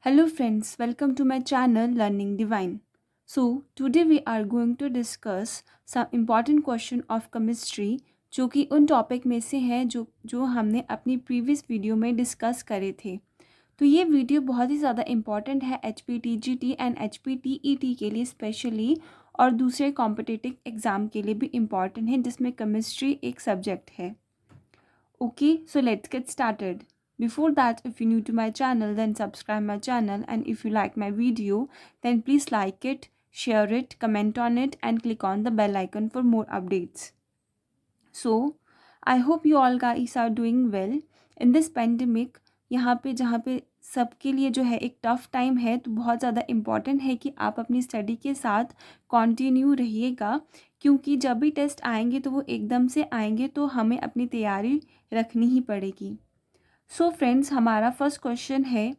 Hello friends, welcome to my channel Learning Divine. So today we are going to discuss some important question of chemistry जो कि उन topic में से है जो हमने अपनी प्रीवियस वीडियो में डिस्कस करे थे। तो ये वीडियो बहुत ही ज़्यादा इम्पॉर्टेंट है HPTGT एंड HPTET के लिए स्पेशली और दूसरे कॉम्पिटिटिव एग्ज़ाम के लिए भी इम्पॉर्टेंट है जिसमें केमिस्ट्री एक सब्जेक्ट है। Okay, so let's get started. Before that, if you're new to my channel, then subscribe my channel, and if you like my video, then please like it, share it, comment on it, and click on the bell icon for more updates. So, I hope you all guys are doing well in this pandemic. यहाँ पे जहाँ पे सबके लिए जो है एक tough time है, तो बहुत ज़्यादा इम्पॉर्टेंट है कि आप अपनी स्टडी के साथ कंटिन्यू रहिएगा, क्योंकि जब भी टेस्ट आएंगे तो वो एकदम से आएंगे, तो हमें अपनी तैयारी रखनी ही पड़ेगी। सो फ्रेंड्स, हमारा फर्स्ट क्वेश्चन है,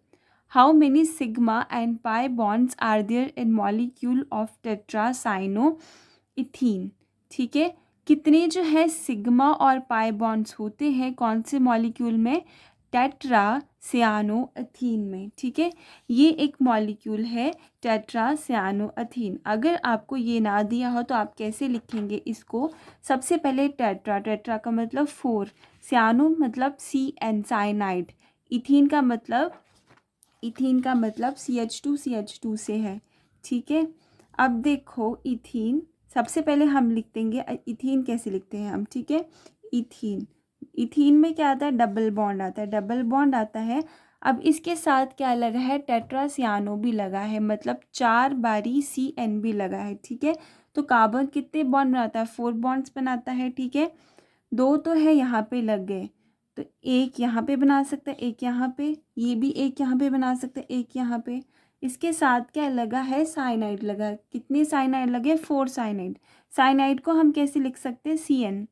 how many sigma and pi bonds are there in molecule of tetracyano ethene. ठीक है, कितने जो है सिग्मा और पाई बॉन्ड्स होते हैं कौन से मॉलिक्यूल में? टेट्रासियानोएथीन में। ठीक है, ये एक मॉलिक्यूल है टेट्रासियानोएथीन। अगर आपको ये ना दिया हो तो आप कैसे लिखेंगे इसको? सबसे पहले टेट्रा का मतलब 4, सियानो मतलब CN साइनाइड, इथीन का मतलब CH2 से है। ठीक है, अब देखो इथीन, सबसे पहले हम लिख देंगे इथीन कैसे लिखते हैं हम। ठीक है, इथीन में क्या आता है? डबल बॉन्ड आता है। अब इसके साथ क्या लगा है? टेट्रासियानो भी लगा है, मतलब 4 बारी CN भी लगा है। ठीक है, तो कार्बन कितने बॉन्ड बनाता है? 4 बॉन्ड्स बनाता है। ठीक है, 2 तो है यहाँ पे लग गए, तो एक यहाँ पे बना सकते हैं, एक यहाँ पे, ये भी एक यहाँ पे बना सकते हैं, एक यहाँ पे। इसके साथ क्या लगा है? साइनाइड लगा। कितने साइनाइड लगे? 4 साइनाइड। साइनाइड को हम कैसे लिख सकते हैं?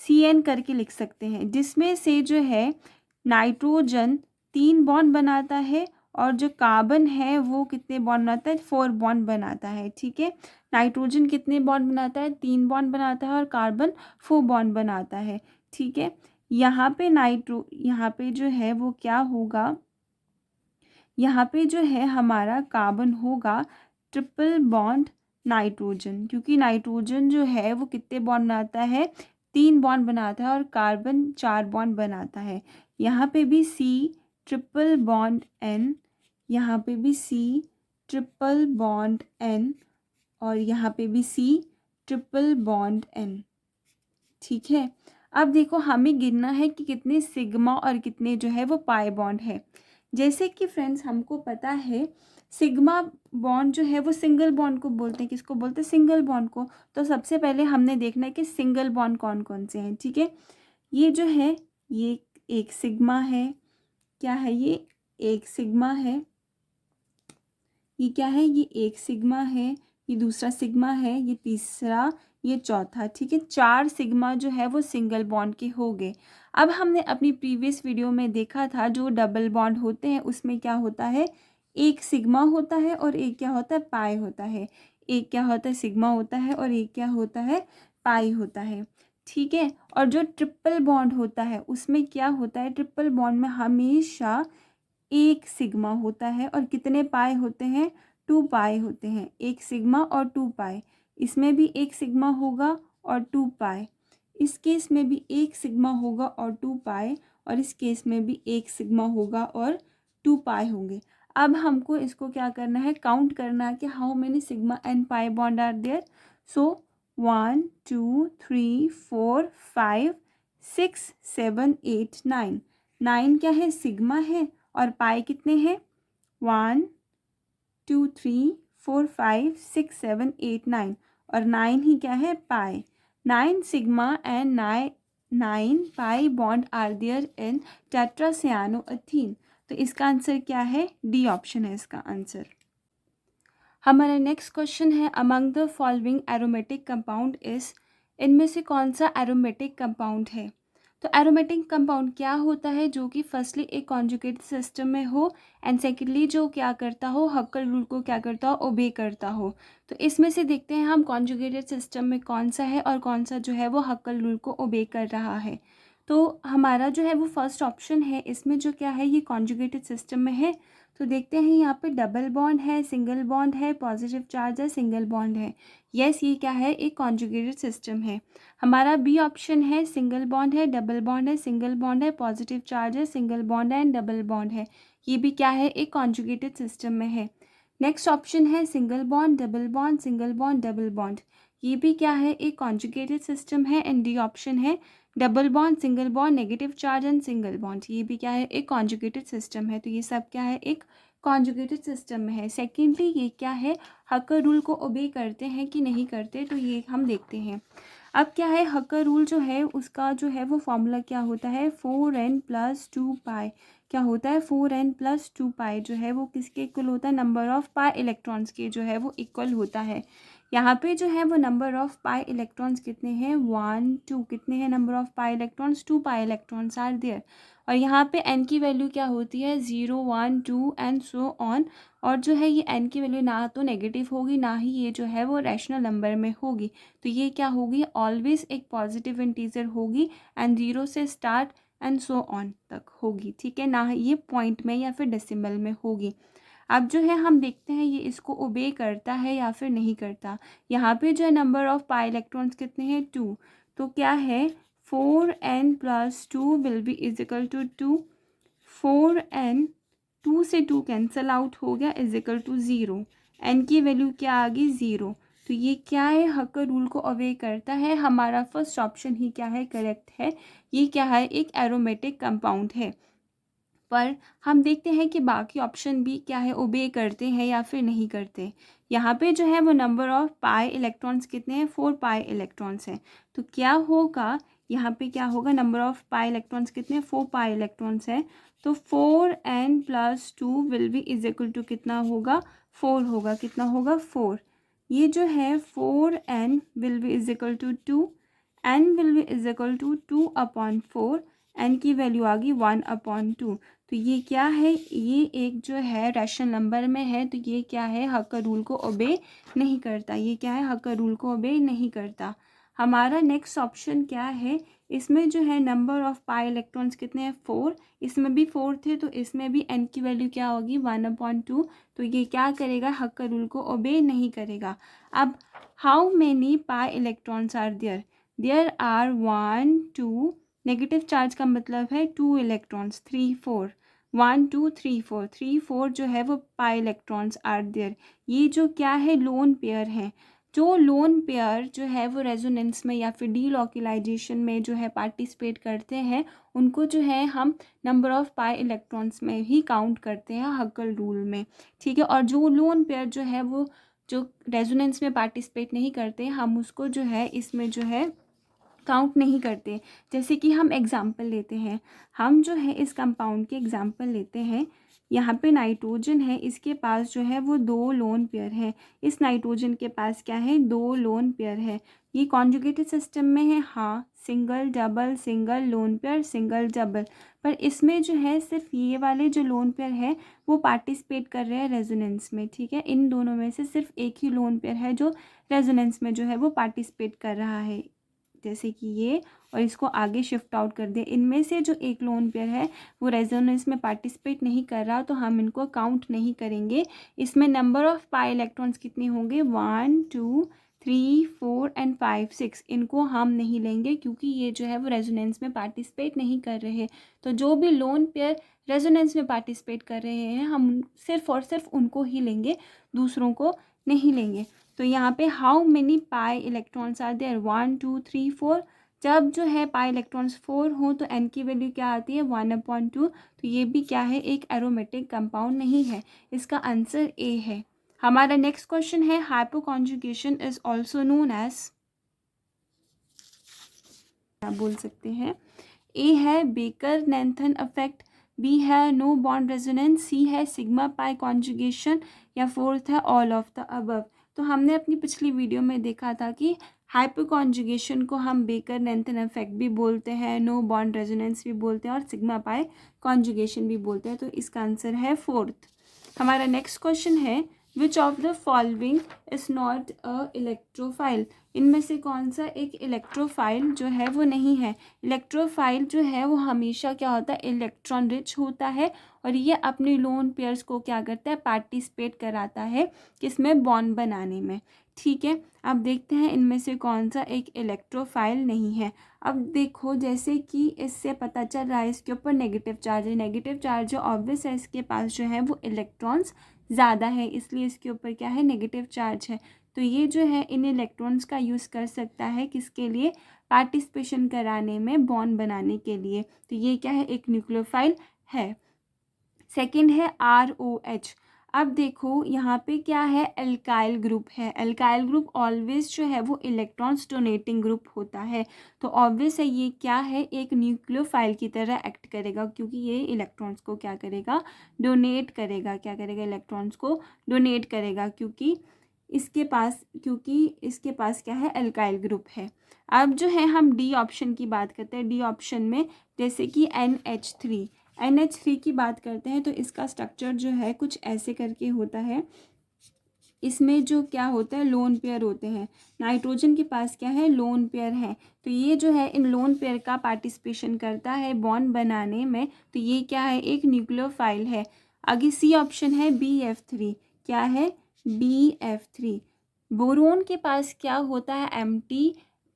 CN करके लिख सकते हैं, जिसमें से जो है नाइट्रोजन 3 बॉन्ड बनाता है और जो कार्बन है वो कितने बॉन्ड बनाता है? 4 बॉन्ड बनाता है। ठीक है, नाइट्रोजन कितने बॉन्ड बनाता है? 3 बॉन्ड बनाता है और कार्बन 4 बॉन्ड बनाता है। ठीक है, यहाँ पे जो है वो क्या होगा? यहाँ पे जो है हमारा कार्बन होगा ट्रिपल बॉन्ड नाइट्रोजन, क्योंकि नाइट्रोजन जो है वो कितने बॉन्ड बनाता है? 3 बॉन्ड बनाता है और कार्बन 4 बॉन्ड बनाता है। यहाँ पे भी C ट्रिपल बॉन्ड N, यहाँ पे भी C ट्रिपल बॉन्ड N, और यहाँ पे भी C ट्रिपल बॉन्ड N। ठीक है, अब देखो हमें गिनना है कि कितने सिग्मा और कितने जो है वो पाई बॉन्ड है। जैसे कि फ्रेंड्स हमको पता है सिग्मा बॉन्ड जो है वो सिंगल बॉन्ड को बोलते हैं। किसको बोलते हैं? सिंगल बॉन्ड को। तो सबसे पहले हमने देखना है कि सिंगल बॉन्ड कौन कौन से हैं। ठीक है, ये जो है ये एक सिग्मा है। क्या है ये? एक सिग्मा है। ये क्या है? ये एक सिग्मा है, ये दूसरा सिग्मा है, ये तीसरा, ये चौथा। ठीक है, 4 सिग्मा जो है वो सिंगल बॉन्ड के हो गए। अब हमने अपनी प्रीवियस वीडियो में देखा था जो डबल बॉन्ड होते हैं उसमें क्या होता है? एक सिग्मा होता है और एक क्या होता है? पाई होता है। एक क्या होता है? सिग्मा होता है और एक क्या होता है? पाई होता है। ठीक है, और जो ट्रिपल बॉन्ड होता है उसमें क्या होता है? ट्रिपल बॉन्ड में हमेशा एक सिग्मा होता है और कितने पाई होते हैं? 2 पाई होते हैं। एक सिग्मा और 2 पाई। इसमें भी एक सिग्मा होगा और 2 पाई। इस केस में भी एक सिग्मा होगा और 2 पाई, और इस केस में भी एक सिग्मा होगा और 2 पाई होंगे। अब हमको इसको क्या करना है? काउंट करना है कि how many sigma and pi bond are there. So 1 2 3 4 5 6 7 8 9। 9 क्या है? सिग्मा है, और पाई कितने हैं? 1 2 3 4 5 6 7 8 9, और 9 ही क्या है? Pi. 9 sigma and 9 pi bond are there in tetracyanoethene. तो इसका आंसर क्या है? डी ऑप्शन है इसका आंसर। हमारा नेक्स्ट क्वेश्चन है, among the following aromatic compound is, इनमें से कौन सा एरोमेटिक कंपाउंड है? तो एरोमेटिक कंपाउंड क्या होता है? जो कि फर्स्टली एक कॉन्जुगेट सिस्टम में हो एंड सेकेंडली जो क्या करता हो? हक्कल रूल को क्या करता हो? ओबे करता हो। तो इसमें से देखते हैं हम कॉन्जुगेटेड सिस्टम में कौन सा है और कौन सा जो है वो हक्कल रूल को ओबे कर रहा है। तो हमारा जो है वो फर्स्ट ऑप्शन है, इसमें जो क्या है ये कॉन्जुगेटेड सिस्टम में है। तो देखते हैं यहाँ पे डबल बॉन्ड है, सिंगल बॉन्ड है, पॉजिटिव चार्ज है, सिंगल बॉन्ड है। यस, ये क्या है, एक कॉन्जुगेटेड सिस्टम है। हमारा बी ऑप्शन है, सिंगल बॉन्ड है, डबल बॉन्ड है, सिंगल बॉन्ड है, पॉजिटिव चार्ज है, सिंगल बॉन्ड है एंड डबल बॉन्ड है। ये भी क्या है, एक कॉन्जुगेटेड सिस्टम में है। नेक्स्ट ऑप्शन है single bond, double bond, single bond, double bond. ये भी क्या है, एक कॉन्जुगेटेड सिस्टम है। एंड डी ऑप्शन है double bond, single bond, negative charge and single bond. ये भी क्या है, एक कॉन्जुगेटेड सिस्टम है। तो ये सब क्या है, एक कॉन्जुगेटेड सिस्टम में है। सेकेंडली ये क्या है, हकर रूल को ओबे करते हैं कि नहीं करते, तो ये हम देखते हैं। अब क्या है, हकर रूल जो है उसका जो है वो फॉर्मूला क्या होता है, 4n + 2 पाई। क्या होता है, 4n + 2 पाई जो है वो किसके इक्वल होता है, नंबर ऑफ पाई इलेक्ट्रॉन्स के जो है वो इक्वल होता है। यहाँ पे जो है वो नंबर ऑफ पाई इलेक्ट्रॉन्स कितने हैं, 1 2। कितने हैं number of pi electrons, 2 pi electrons are there. और यहाँ पे n की वैल्यू क्या होती है, 0 1 2 एंड सो ऑन। और जो है ये n की वैल्यू ना तो नेगेटिव होगी, ना ही ये जो है वो रैशनल नंबर में होगी। तो ये क्या होगी, ऑलवेज एक पॉजिटिव इंटीजर होगी एंड 0 से स्टार्ट एंड सो ऑन तक होगी, ठीक है, ना ये पॉइंट में या फिर डेसिमल में होगी। अब जो है हम देखते हैं ये इसको ओबे करता है या फिर नहीं करता। यहाँ पे जो है नंबर ऑफ पाई इलेक्ट्रॉन्स कितने हैं, 2। तो क्या है, 4n + 2 will be is equal to 2। 4n, 2 से 2 कैंसल आउट हो गया, इज इक्वल टू 0। n की वैल्यू क्या आ गई, 0। तो ये क्या है, हकर रूल को अवे करता है। हमारा फर्स्ट ऑप्शन ही क्या है, करेक्ट है। ये क्या है, एक एरोमेटिक कंपाउंड है। पर हम देखते हैं कि बाकी ऑप्शन भी क्या है, ओबे करते हैं या फिर नहीं करते। यहाँ पे जो है वो नंबर ऑफ पाई इलेक्ट्रॉन्स कितने हैं, 4 पाई इलेक्ट्रॉन्स हैं। तो क्या होगा, यहाँ पे क्या होगा, नंबर ऑफ पाई इलेक्ट्रॉन्स कितने हैं, 4 पाई इलेक्ट्रॉन्स हैं। तो 4n + 2 will be is equal to कितना होगा, 4 होगा। कितना होगा, 4। ये जो है 4n will be is equal to 2, n will be is equal to 2/4। n की वैल्यू आ गई 1/2। तो ये क्या है, ये एक जो है रैशनल नंबर में है। तो ये क्या है, हकर रूल को ओबे नहीं करता। ये क्या है, हकर रूल को ओबे नहीं करता। हमारा नेक्स्ट ऑप्शन क्या है, इसमें जो है नंबर ऑफ पाई इलेक्ट्रॉन्स कितने हैं, 4। इसमें भी 4 थे, तो इसमें भी n की वैल्यू क्या होगी, 1/2। तो ये क्या करेगा, हकर रूल को ओबे नहीं करेगा। अब how many pi electrons are there, there are 1 2। Negative charge का मतलब है 2 इलेक्ट्रॉन्स, 3 4। 1 2 3 4, 3 4 जो है वो पाई इलेक्ट्रॉन्स आर देयर। ये जो क्या है, लोन पेयर है। जो लोन पेयर जो है वो रेजोनेंस में या फिर डीलोकलाइजेशन में जो है पार्टिसिपेट करते हैं, उनको जो है हम नंबर ऑफ पाई इलेक्ट्रॉन्स में ही काउंट करते हैं हक्कल रूल में, ठीक है। और जो लोन पेयर जो है वो जो रेजोनेंस में पार्टिसिपेट नहीं करते, हम उसको जो है इसमें जो है काउंट नहीं करते। जैसे कि हम एग्जाम्पल लेते हैं, हम जो है इस कंपाउंड के एग्जाम्पल लेते हैं। यहाँ पे नाइट्रोजन है, इसके पास जो है वो 2 लोन पेयर है। इस नाइट्रोजन के पास क्या है, 2 लोन पेयर है। ये कॉन्जुगेटेड सिस्टम में है, हाँ, single double, single lone pair, single double. पर इसमें जो है सिर्फ ये वाले जो लोन पेयर है वो पार्टिसिपेट कर रहे हैं रेजोनेंस में, ठीक है। इन दोनों में से सिर्फ एक ही लोन पेयर है जो रेजोनेंस में जो है वो पार्टिसिपेट कर रहा है, जैसे कि ये, और इसको आगे शिफ्ट आउट कर दे। इनमें से जो एक लोन पेयर है वो रेजोनेंस में पार्टिसिपेट नहीं कर रहा, तो हम इनको काउंट नहीं करेंगे। इसमें नंबर ऑफ पाई इलेक्ट्रॉन्स कितने होंगे, 1 2 3 4 एंड 5 6। इनको हम नहीं लेंगे क्योंकि ये जो है वो रेजोनेंस में पार्टिसिपेट नहीं कर रहे। तो जो भी लोन पेयर रेजोनेंस में पार्टिसिपेट कर रहे हैं, हम सिर्फ और सिर्फ उनको ही लेंगे, दूसरों को नहीं लेंगे। तो यहाँ पे how many pi electrons are there, 1 2 3 4। जब जो है पाई इलेक्ट्रॉन्स 4 हो तो n की वैल्यू क्या आती है, 1/2। तो ये भी क्या है, एक एरोमेटिक कंपाउंड नहीं है। इसका आंसर ए है। हमारा नेक्स्ट क्वेश्चन है, हाइपोकॉन्जुगेशन इज ऑल्सो नोन एज, क्या बोल सकते हैं। ए है बेकर नैथन इफेक्ट, बी है नो बॉन्ड रेजोनेंस, सी है सिग्मा पाई कॉन्जुगेशन, या फोर्थ है ऑल ऑफ द अबव। तो हमने अपनी पिछली वीडियो में देखा था कि हाइपोकॉन्जुगेशन को हम बेकर नैथन इफेक्ट भी बोलते हैं, नो बॉन्ड रेजोनेंस भी बोलते हैं और सिग्मा पाई कॉन्जुगेशन भी बोलते हैं। तो इसका आंसर है फोर्थ। हमारा नेक्स्ट क्वेश्चन है, which of the following is not a electrophile. इनमें से कौन सा एक इलेक्ट्रोफाइल जो है वो नहीं है। इलेक्ट्रोफाइल जो है वो हमेशा क्या होता है, इलेक्ट्रॉन रिच होता है, और ये अपने लोन पेयर्स को क्या करता है, पार्टिसिपेट कराता है किसमें, बॉन्ड बनाने में। ठीक है, अब देखते हैं इनमें से कौन सा एक इलेक्ट्रोफाइल नहीं है। अब देखो जैसे कि इससे पता चल रहा है इसके ऊपर नेगेटिव चार्ज है, नेगेटिव चार्ज जो ऑब्वियस है इसके पास जो है वो इलेक्ट्रॉन्स ज़्यादा है, इसलिए इसके ऊपर क्या है, नेगेटिव चार्ज है। तो ये जो है इन इलेक्ट्रॉन्स का यूज़ कर सकता है किसके लिए, पार्टिसिपेशन कराने में, बॉन्ड बनाने के लिए। तो ये क्या है, एक न्यूक्लियोफाइल है। सेकंड है ROH। अब देखो यहाँ पे क्या है, एल्काइल ग्रुप है। एल्काइल ग्रुप ऑलवेज जो है वो इलेक्ट्रॉन्स डोनेटिंग ग्रुप होता है। तो ऑब्वियस है ये क्या है, एक न्यूक्लियोफाइल की तरह एक्ट करेगा, क्योंकि ये इलेक्ट्रॉन्स को क्या करेगा, डोनेट करेगा। क्या करेगा, इलेक्ट्रॉन्स को डोनेट करेगा, क्योंकि इसके पास क्या है, एल्काइल ग्रुप है। अब जो है हम डी ऑप्शन की बात करते हैं। डी ऑप्शन में जैसे कि NH3 की बात करते हैं, तो इसका स्ट्रक्चर जो है कुछ ऐसे करके होता है। इसमें जो क्या होता है, लोन पेयर होते हैं। नाइट्रोजन के पास क्या है, लोन पेयर है। तो ये जो है इन लोन पेयर का पार्टिसिपेशन करता है बॉन्ड बनाने में। तो ये क्या है, एक न्यूक्लियोफाइल है। आगे सी ऑप्शन है BF3। क्या है, BF3। बोरोन के पास क्या होता है, MT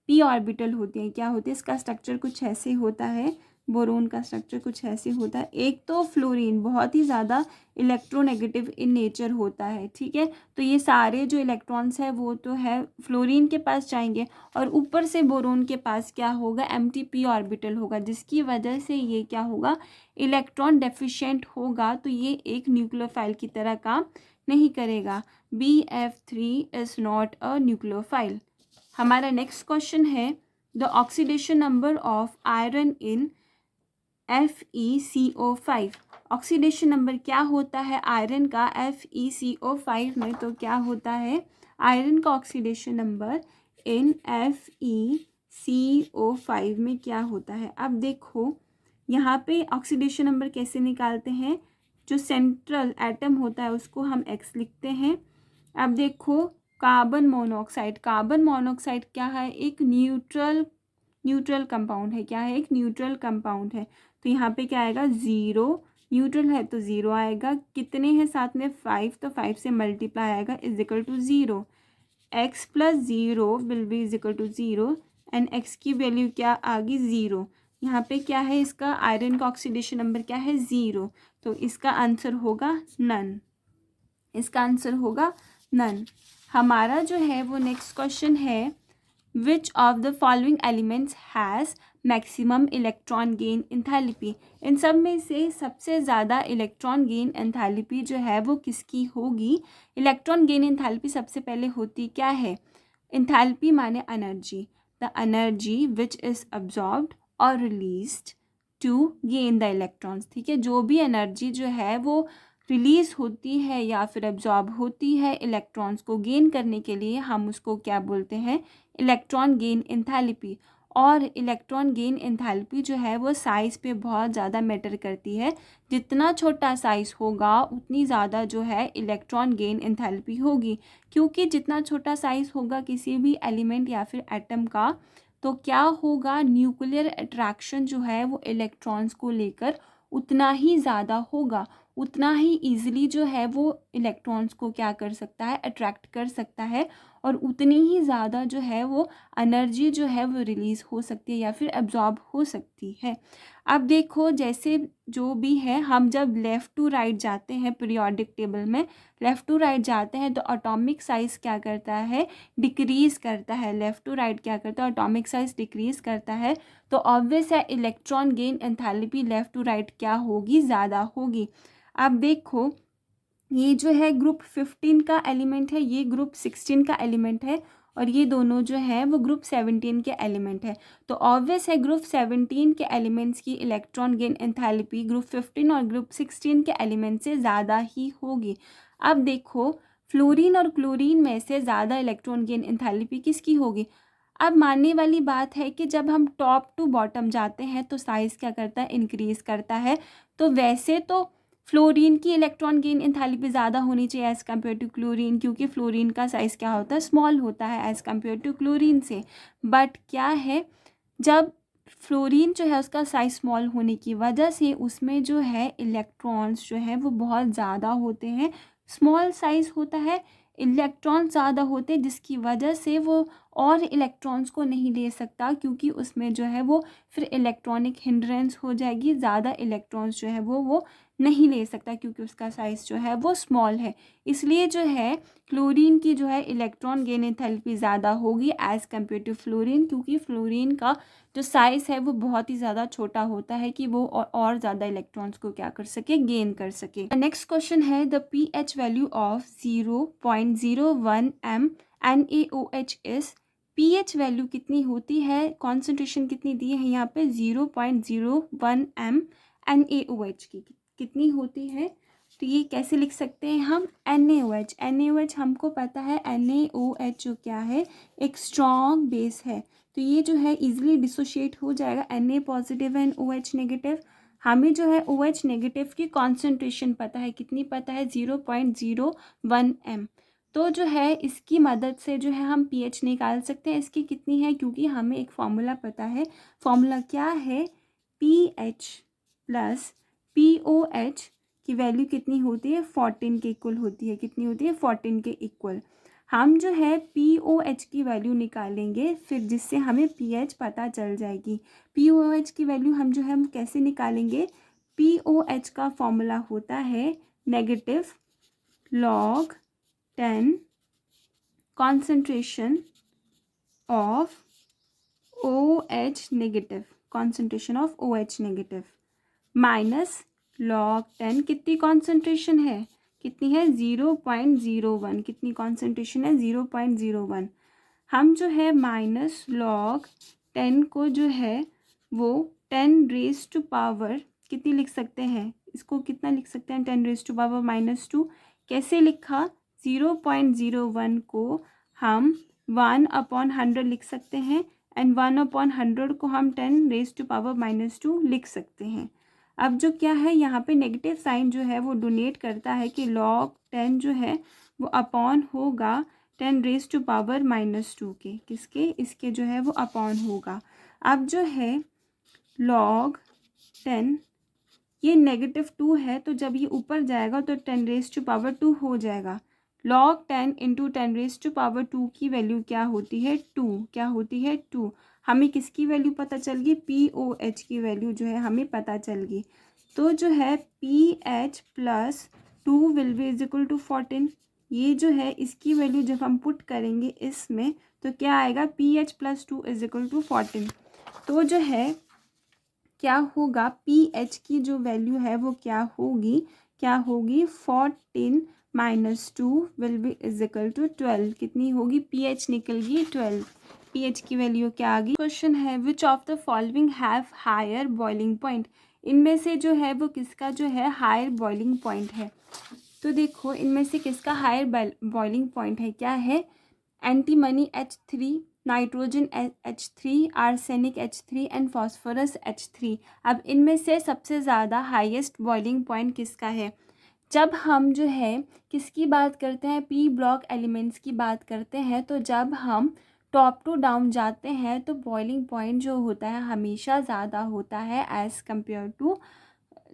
p ऑर्बिटल होती है। क्या होती है, इसका स्ट्रक्चर कुछ ऐसे होता है। बोरोन का स्ट्रक्चर कुछ ऐसे होता है। एक तो फ्लोरीन बहुत ही ज़्यादा इलेक्ट्रोनेगेटिव इन नेचर होता है। ठीक है, तो ये सारे जो इलेक्ट्रॉन्स है वो तो है फ्लोरीन के पास जाएंगे, और ऊपर से बोरोन के पास क्या होगा, MT p ऑर्बिटल होगा, जिसकी वजह से ये क्या होगा, इलेक्ट्रॉन डेफिशिएंट होगा। तो ये एक न्यूक्लियोफाइल की तरह काम नहीं करेगा। BF3 is not a nucleophile. हमारा नेक्स्ट क्वेश्चन है, the oxidation number of iron in FeCO5। Oxidation number क्या होता है आयरन का FeCO5 में, तो क्या होता है, आयरन का ऑक्सीडेशन नंबर इन FeCO5 में क्या होता है। अब देखो यहाँ पे ऑक्सीडेशन नंबर कैसे निकालते हैं, जो सेंट्रल एटम होता है उसको हम X लिखते हैं। अब देखो कार्बन मोनोऑक्साइड क्या है, एक न्यूट्रल कंपाउंड है। क्या है, एक न्यूट्रल कंपाउंड है। तो यहाँ पे क्या आएगा, 0, न्यूट्रल है तो 0 आएगा। कितने हैं साथ में, 5, तो 5 से मल्टीप्लाई आएगा is equal to 0। X + 0 will be is equal to 0, and X की वैल्यू क्या आ गई, 0। यहाँ पे क्या है, इसका आयरन का ऑक्सीडेशन नंबर क्या है, 0। तो इसका आंसर होगा नन। हमारा जो है वो नेक्स्ट क्वेश्चन है, which of the following elements has maximum electron gain enthalpy. इन सब में से सबसे ज़्यादा इलेक्ट्रॉन गेन एंथैल्पी जो है वो किसकी होगी। इलेक्ट्रॉन गेन एंथैल्पी सबसे पहले होती क्या है, एंथैल्पी माने energy, the energy which is absorbed और released to gain the electrons. ठीक है, जो भी एनर्जी जो है वो रिलीज़ होती है या फिर एब्जॉर्ब होती है इलेक्ट्रॉन्स को गेन करने के लिए, हम उसको क्या बोलते हैं, इलेक्ट्रॉन गेन एंथैल्पी। और इलेक्ट्रॉन गेन एंथैल्पी जो है वो साइज़ पे बहुत ज़्यादा मैटर करती है। जितना छोटा साइज़ होगा उतनी ज़्यादा जो है इलेक्ट्रॉन गेन एंथैल्पी होगी, क्योंकि जितना छोटा साइज़ होगा किसी भी एलिमेंट या फिर एटम का, तो क्या होगा, न्यूक्लियर अट्रैक्शन जो है वो इलेक्ट्रॉन्स को लेकर उतना ही ज़्यादा होगा, उतना ही ईजिली जो है वो इलेक्ट्रॉन्स को क्या कर सकता है, अट्रैक्ट कर सकता है, और उतनी ही ज़्यादा जो है वो एनर्जी जो है वो रिलीज़ हो सकती है या फिर एब्जॉर्ब हो सकती है। अब देखो जैसे जो भी है, हम जब लेफ़्ट टू राइट जाते हैं पीरियोडिक टेबल में, लेफ़्ट टू राइट जाते हैं तो एटॉमिक साइज़ क्या करता है, डिक्रीज़ करता है। लेफ़्ट टू राइट क्या करता है, एटॉमिक साइज़ डिक्रीज़ करता है। तो ऑब्वियस है electron gain enthalpy left to right क्या होगी, ज़्यादा होगी। अब देखो ये जो है ग्रुप 15 का एलिमेंट है, ये ग्रुप 16 का एलिमेंट है, और ये दोनों जो है वो ग्रुप 17 के एलिमेंट है। तो ऑब्वियस है ग्रुप 17 के एलिमेंट्स की इलेक्ट्रॉन गेन एंथैल्पी ग्रुप 15 और ग्रुप 16 के एलिमेंट से ज़्यादा ही होगी। अब देखो फ्लोरीन और क्लोरीन में से ज़्यादा इलेक्ट्रॉन गेन एंथैल्पी किसकी होगी। अब मानने वाली बात है कि जब हम टॉप टू बॉटम जाते हैं तो साइज़ क्या करता है, इंक्रीज़ करता है। तो वैसे तो फ्लोरीन की इलेक्ट्रॉन गेन एंथैल्पी ज़्यादा होनी चाहिए एज़ कम्पेयर टू क्लोरीन, क्योंकि फ्लोरीन का साइज़ क्या होता है, स्मॉल होता है एज़ कम्पेयर टू क्लोरीन से। बट क्या है, जब फ्लोरीन जो है उसका साइज़ स्मॉल होने की वजह से उसमें जो है इलेक्ट्रॉन्स जो है वो बहुत ज़्यादा होते हैं, स्मॉल साइज़ होता है, इलेक्ट्रॉन ज़्यादा होते हैं, जिसकी वजह से वो और इलेक्ट्रॉन्स को नहीं ले सकता, क्योंकि उसमें जो है वो फिर इलेक्ट्रॉनिक हिंड्रेंस हो जाएगी, ज़्यादा इलेक्ट्रॉन्स जो है वो नहीं ले सकता, क्योंकि उसका साइज़ जो है वो स्मॉल है। इसलिए जो है क्लोरीन की जो है इलेक्ट्रॉन गेन एंथैल्पी ज़्यादा होगी एज़ कम्पेयर टू फ्लोरीन, क्योंकि फ्लोरीन का जो साइज़ है वो बहुत ही ज़्यादा छोटा होता है कि वो और ज़्यादा इलेक्ट्रॉन्स को क्या कर सके, गेन कर सके। नेक्स्ट क्वेश्चन है the pH value of 0.01 m NaOH is, pH value कितनी होती है, कॉन्सेंट्रेशन कितनी दी है यहाँ पे 0.01 m NaOH की कितनी होती है। तो ये कैसे लिख सकते हैं हम, NaOH, NaOH हमको पता है NaOH जो क्या है, एक स्ट्रॉन्ग बेस है, तो ये जो है इजीली डिसोशिएट हो जाएगा, Na positive and OH negative. हमें जो है OH नेगेटिव की कॉन्सेंट्रेशन पता है, कितनी पता है, 0.01 m। तो जो है इसकी मदद से जो है हम pH निकाल सकते हैं, इसकी कितनी है, क्योंकि हमें एक फॉर्मूला पता है, फॉर्मूला क्या है, pH प्लस POH की वैल्यू कितनी होती है, 14 के इक्वल होती है, कितनी होती है, 14 के इक्वल। हम जो है POH की वैल्यू निकालेंगे, फिर जिससे हमें pH पता चल जाएगी। POH की वैल्यू हम जो है हम कैसे निकालेंगे, POH का फॉर्मूला होता है negative log 10 concentration of OH negative, concentration of OH negative minus log 10 कितनी कॉन्सेंट्रेशन है, कितनी है, 0.01, कितनी कॉन्सेंट्रेशन है, 0.01। हम जो है माइनस log 10 को जो है वो 10 रेज टू पावर कितनी लिख सकते हैं, इसको कितना लिख सकते हैं, 10 रेज टू पावर -2। कैसे लिखा, 0.01 को हम 1/100 लिख सकते हैं, एंड 1/100 को हम 10 रेज टू पावर -2 लिख सकते हैं। अब जो क्या है यहाँ पे नेगेटिव साइन जो है वो डोनेट करता है कि log 10 जो है वो अपॉन होगा 10 रेज टू पावर -2 के, किसके, इसके जो है वो अपॉन होगा। अब जो है log 10 ये -2 है, तो जब ये ऊपर जाएगा तो 10 रेज टू पावर 2 हो जाएगा। log 10 into 10 raise to power 2 की वैल्यू क्या होती है, 2, क्या होती है, 2। हमें किसकी वैल्यू पता चल गई, POH की वैल्यू जो है हमें पता चल गई। तो जो है pH plus 2 will be is equal to 14। ये जो है इसकी वैल्यू जब हम पुट करेंगे इसमें तो क्या आएगा, pH plus 2 is equal to 14। तो जो है क्या होगा, pH की जो वैल्यू है वो क्या होगी, 14 minus 2 will be is equal to 12, कितनी होगी, pH निकल गई 12, pH की वैल्यू क्या आ गई। क्वेश्चन है which of the following have higher boiling point, इनमें से जो है वो किसका जो है हायर बॉइलिंग पॉइंट है। तो देखो इनमें से किसका हायर बॉइलिंग पॉइंट है, क्या है, antimony H3, nitrogen H3, arsenic H3 and phosphorus H3। अब इनमें से सबसे ज़्यादा हाईएस्ट बॉइलिंग पॉइंट किसका है। जब हम जो है किसकी बात करते हैं, पी ब्लॉक एलिमेंट्स की बात करते हैं, तो जब हम टॉप टू डाउन जाते हैं तो बॉइलिंग पॉइंट जो होता है हमेशा ज़्यादा होता है एज़ कम्पेयर टू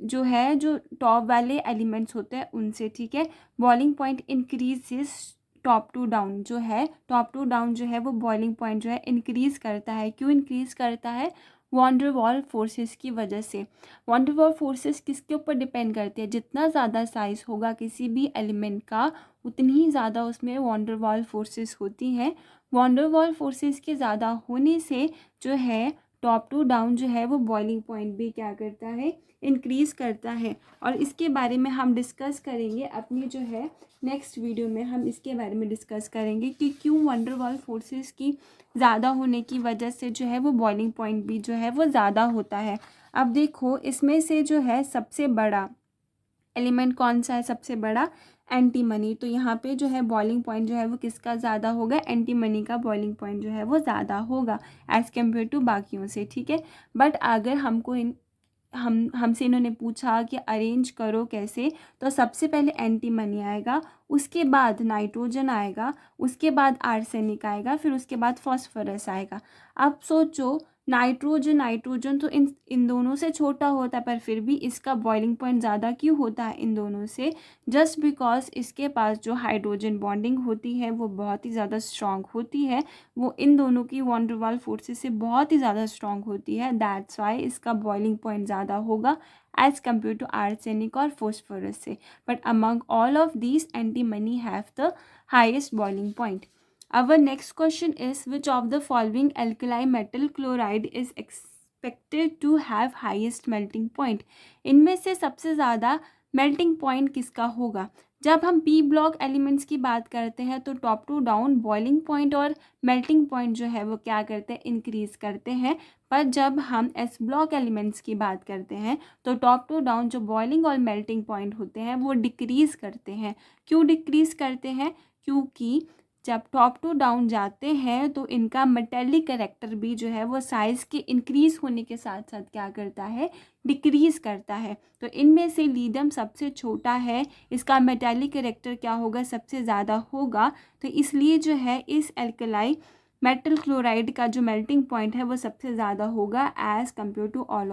जो है जो टॉप वाले एलिमेंट्स होते हैं उनसे, ठीक है। Boiling point increases top to down, जो है टॉप टू डाउन जो है वो बॉइलिंग पॉइंट जो है इंक्रीज़ करता है। क्यों इंक्रीज़ करता है, वॉन डर वाल फोर्सेस की वजह से। वॉन डर वाल फोर्सेस किसके ऊपर डिपेंड करते हैं, जितना ज़्यादा साइज़ होगा किसी भी एलिमेंट का उतनी ही ज़्यादा उसमें वॉन डर वाल फोर्सेस होती हैं। वॉन डर वाल फोर्सेस के ज़्यादा होने से जो है टॉप टू डाउन जो है वो बॉइलिंग पॉइंट भी क्या करता है, इंक्रीज़ करता है। और इसके बारे में हम डिस्कस करेंगे अपनी जो है नेक्स्ट वीडियो में, हम इसके बारे में डिस्कस करेंगे कि क्यों वॉन डर वाल फोर्सेस की ज़्यादा होने की वजह से जो है वो बॉइलिंग पॉइंट भी जो है वो ज़्यादा होता है। अब देखो इसमें से जो है सबसे बड़ा एलिमेंट कौन सा है, सबसे बड़ा एंटीमनी। तो यहाँ पे जो है बॉइलिंग पॉइंट जो है वो किसका ज़्यादा होगा, एंटीमनी का बॉइलिंग पॉइंट जो है वो ज़्यादा होगा एज़ कम्पेयर टू बाकियों से, ठीक है। बट अगर हमको इन हमसे इन्होंने पूछा कि अरेंज करो कैसे, तो सबसे पहले एंटीमनी आएगा, उसके बाद नाइट्रोजन आएगा, उसके बाद आर्सेनिक आएगा, फिर उसके बाद फॉस्फोरस आएगा। अब सोचो नाइट्रोजन तो इन दोनों से छोटा होता है, पर फिर भी इसका बॉइलिंग पॉइंट ज़्यादा क्यों होता है इन दोनों से? जस्ट बिकॉज इसके पास जो हाइड्रोजन बॉन्डिंग होती है वो बहुत ही ज़्यादा स्ट्रॉन्ग होती है, वो इन दोनों की वॉन डर वाल फोर्सेस से बहुत ही ज़्यादा स्ट्रॉन्ग होती है। दैट्स वाई इसका बॉइलिंग पॉइंट ज़्यादा होगा एज कम्पेयर टू आर्सेनिक और फॉस्फोरस से। But among all of these antimony have the highest boiling point. Our next question is, which of the following alkali metal chloride is expected to have highest melting point? इनमें से सबसे ज़्यादा melting point किसका होगा? जब हम P block elements की बात करते हैं तो top to down boiling point और मेल्टिंग पॉइंट जो है वो क्या करते हैं, इंक्रीज़ करते हैं। पर जब हम एस ब्लॉक एलिमेंट्स की बात करते हैं तो टॉप टू डाउन जो बॉइलिंग और मेल्टिंग पॉइंट होते हैं वो डिक्रीज़ करते हैं। क्यों डिक्रीज़ करते हैं? क्योंकि जब टॉप टू डाउन जाते हैं तो इनका मेटेलिक कैरेक्टर भी जो है वो साइज़ के इंक्रीज़ होने के साथ साथ क्या करता है, डिक्रीज़ करता है। तो इनमें से लीडियम सबसे छोटा है, इसका मेटेलिक कैरेक्टर क्या होगा, सबसे ज़्यादा होगा। तो इसलिए जो है इस एल्कलाई मेटल क्लोराइड का जो मेल्टिंग पॉइंट है वो सबसे ज़्यादा होगा as compare to all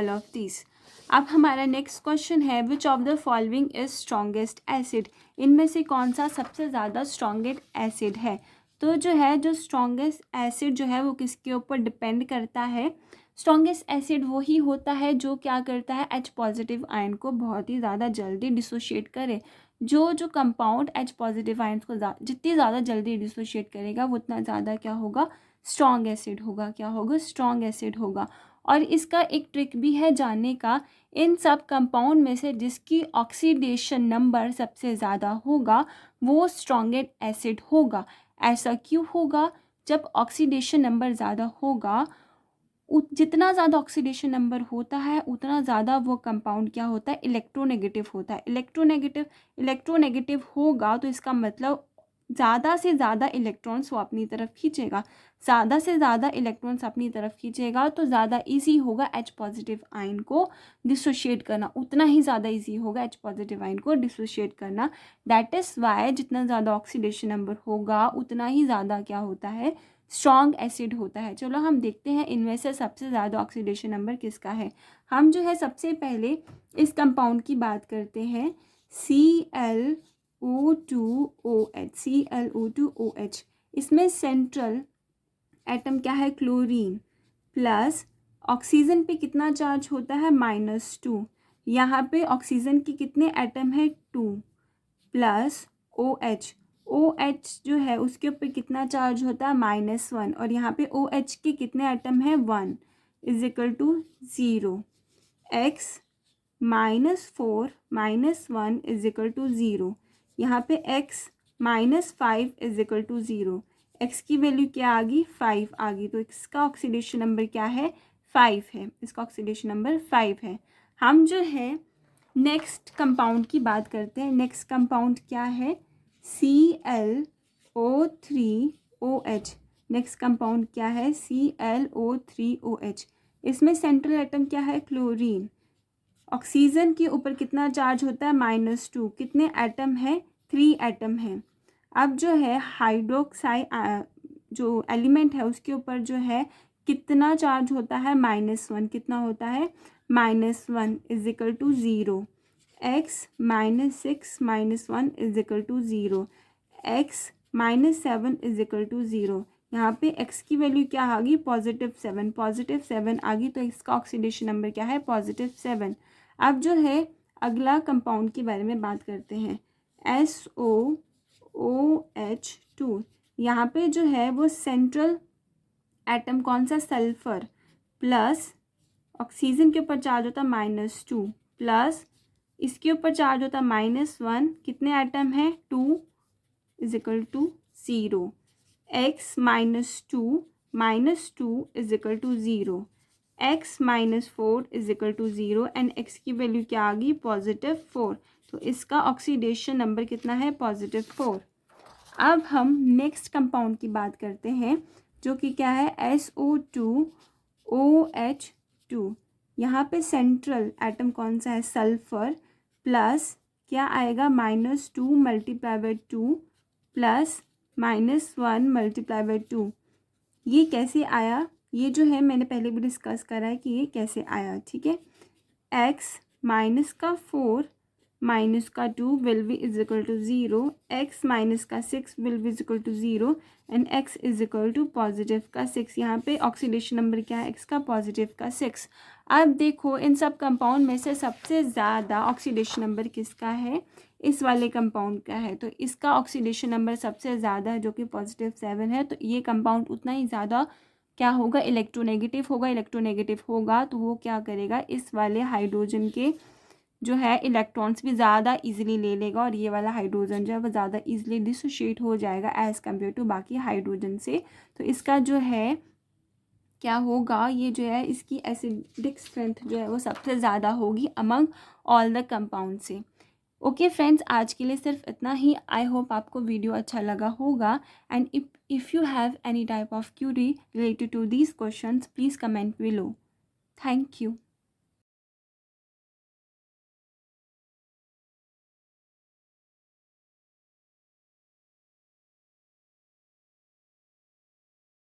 of these. अब हमारा नेक्स्ट क्वेश्चन है, which of the following is strongest acid? इनमें से कौन सा सबसे ज़्यादा स्ट्रॉन्गेस्ट एसिड है? तो जो स्ट्रॉन्गेस्ट एसिड जो है वो किसके ऊपर डिपेंड करता है? स्ट्रॉन्गेस्ट एसिड वही होता है जो क्या करता है, H पॉजिटिव आयन को बहुत ही ज़्यादा जल्दी डिसोशिएट करे। जो कंपाउंड H पॉजिटिव आयन्स को जितनी ज़्यादा जल्दी डिसोशिएट करेगा वो उतना ज़्यादा क्या होगा, स्ट्रॉन्ग एसिड होगा। क्या होगा, स्ट्रॉन्ग एसिड होगा। और इसका एक ट्रिक भी है जानने का, इन सब कंपाउंड में से जिसकी ऑक्सीडेशन नंबर सबसे ज़्यादा होगा वो स्ट्रॉन्गेस्ट एसिड होगा। ऐसा क्यों होगा? जब ऑक्सीडेशन नंबर ज़्यादा होगा, जितना ज़्यादा ऑक्सीडेशन नंबर होता है उतना ज़्यादा वो कंपाउंड क्या होता है, इलेक्ट्रोनेगेटिव होता है। इलेक्ट्रोनेगेटिव होगा तो इसका मतलब ज़्यादा से ज़्यादा इलेक्ट्रॉन्स वो अपनी तरफ खींचेगा। ज़्यादा से ज़्यादा इलेक्ट्रॉन्स अपनी तरफ खींचेगा तो ज़्यादा इजी होगा H पॉजिटिव आयन को डिसोशिएट करना, उतना ही ज़्यादा इजी होगा H पॉजिटिव आयन को डिसोशिएट करना। दैट इज़ वाई जितना ज़्यादा ऑक्सीडेशन नंबर होगा उतना ही ज़्यादा क्या होता है, स्ट्रॉन्ग एसिड होता है। चलो हम देखते हैं इनमें से सबसे ज़्यादा ऑक्सीडेशन नंबर किसका है। हम जो है सबसे पहले इस कंपाउंड की बात करते हैं, ClO2OH। इसमें सेंट्रल एटम क्या है, क्लोरीन, प्लस ऑक्सीजन पे कितना चार्ज होता है, -2। यहाँ पे ऑक्सीजन की कितने एटम है, 2, प्लस OH जो है उसके ऊपर कितना चार्ज होता है, -1। और यहाँ पे OH के कितने एटम है, 1 = 0। X -4 -1 = 0। यहाँ पे X -5 = 0। X की वैल्यू क्या आ गई, 5 आ गई। तो इसका ऑक्सीडेशन नंबर क्या है, 5 है। इसका ऑक्सीडेशन नंबर 5 है। हम जो है नेक्स्ट कंपाउंड की बात करते हैं। नेक्स्ट कंपाउंड क्या है, ClO3OH। नेक्स्ट कंपाउंड क्या है, ClO3OH। इसमें सेंट्रल एटम क्या है, क्लोरीन। ऑक्सीजन के ऊपर कितना चार्ज होता है, -2। कितने एटम है, 3 एटम है। अब जो है हाइड्रोक्साइड जो एलिमेंट है उसके ऊपर जो है कितना चार्ज होता है, -1। कितना होता है, -1 = 0। X -6 -1 = 0। X -7 = 0। यहाँ पे X की वैल्यू क्या आ गई, +7 आ गई। तो इसका ऑक्सीडेशन नंबर क्या है, +7। अब जो है अगला कंपाउंड के बारे में बात करते हैं, SOOH2। यहाँ पे जो है वो सेंट्रल एटम कौन सा, सल्फर, प्लस ऑक्सीजन के ऊपर चार्ज होता है -2, प्लस इसके ऊपर चार्ज होता है -1। कितने एटम है, 2 = 0। X -2 = 0। X -4 = 0 एंड X की वैल्यू क्या आ गई, +4। तो इसका ऑक्सीडेशन नंबर कितना है, +4। अब हम नेक्स्ट कंपाउंड की बात करते हैं जो कि क्या है, SO2 OH2। यहाँ पे सेंट्रल एटम कौन सा है, सल्फर, प्लस क्या आएगा -2 multiply by 2 plus -1 multiply by 2। ये कैसे आया, ये जो है मैंने पहले भी डिस्कस करा है कि ये कैसे आया, ठीक है। x -4 -2 will be is equal to 0, x -6 will be is equal to 0 and x is equal to +6। यहाँ पे ऑक्सीडेशन नंबर क्या है x का, +6। अब देखो इन सब कंपाउंड में से सबसे ज़्यादा ऑक्सीडेशन नंबर किसका है, इस वाले कंपाउंड का है। तो इसका ऑक्सीडेशन नंबर सबसे ज़्यादा है जो कि +7 है। तो ये कंपाउंड उतना ही ज़्यादा क्या होगा, इलेक्ट्रोनेगेटिव होगा। इलेक्ट्रोनेगेटिव होगा तो वो क्या करेगा, इस वाले हाइड्रोजन के जो है इलेक्ट्रॉन्स भी ज़्यादा इजीली ले लेगा और ये वाला हाइड्रोजन जो है वो ज़्यादा इजीली डिसोशिएट हो जाएगा एज़ कम्पेयर टू बाकी हाइड्रोजन से। तो इसका जो है क्या होगा, ये जो है इसकी एसिडिक स्ट्रेंथ जो है वो सबसे ज़्यादा होगी अमंग ऑल द कंपाउंड से। ओके फ्रेंड्स, आज के लिए सिर्फ इतना ही। आई होप आपको वीडियो अच्छा लगा होगा and if you have any type of query related to these questions please comment below. Thank you.